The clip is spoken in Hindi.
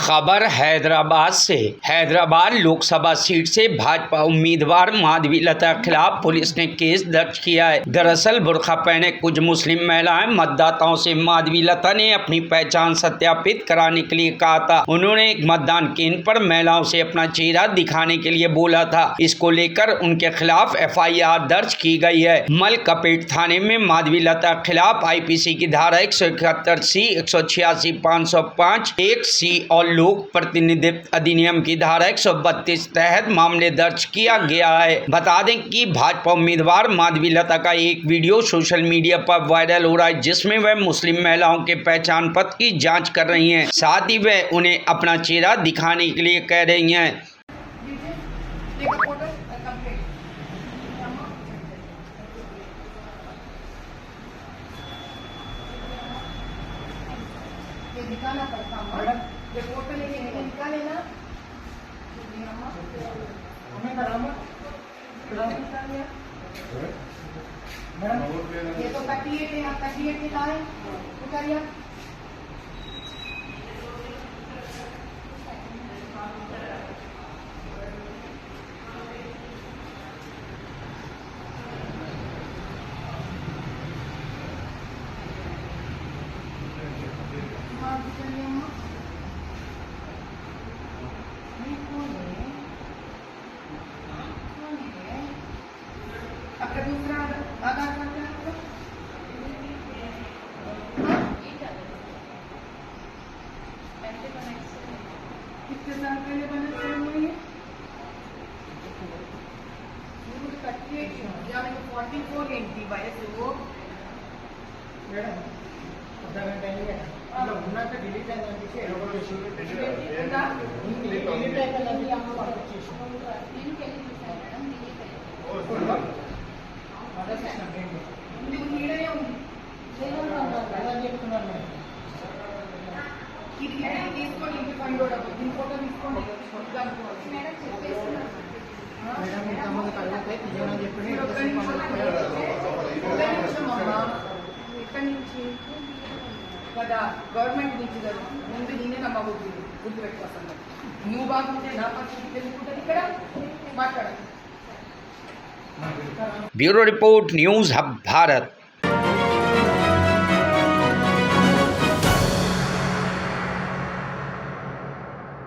खबर हैदराबाद से। हैदराबाद लोकसभा सीट से भाजपा उम्मीदवार माधवीलता के खिलाफ पुलिस ने केस दर्ज किया है। दरअसल बुर्का पहने कुछ मुस्लिम महिलाएं मतदाताओं से माधवीलता ने अपनी पहचान सत्यापित कराने के लिए कहा था। उन्होंने एक मतदान केंद्र पर महिलाओं से अपना चेहरा दिखाने के लिए बोला था। इसको लेकर उनके खिलाफ FIR दर्ज की गई है। मलकपेट थाने में माधवीलता के खिलाफ IPC की धारा 171C, 186, 505, 1C और लोक प्रतिनिधित्व अधिनियम की धारा 132 तहत मामले दर्ज किया गया है। बता दें कि भाजपा उम्मीदवार माधवीलता का एक वीडियो सोशल मीडिया पर वायरल हो रहा है, जिसमें वह मुस्लिम महिलाओं के पहचान पत्र की जांच कर रही हैं। साथ ही वह उन्हें अपना चेहरा दिखाने के लिए कह रही हैं। दिखाना पड़ता मैडम, ये फोटो लेके निकाले ना मैडम, ये तो 38 है, आप 38 निकाले उतारिए। आपका दूसरा आधार कार्ड क्या है? कितने साल पहले बना हुई है? 44 घंटी वयस वो కదా గవర్నమెంట్ నుంచి ముందు నేనే నమ్మబోతుంది గుర్తుపెట్టుకోసం నువ్వు బాగుంటే నా పరిస్థితి తెలుసుకుంటుంది ఇక్కడ మాట్లాడాలి। Bureau report news hub Bharat.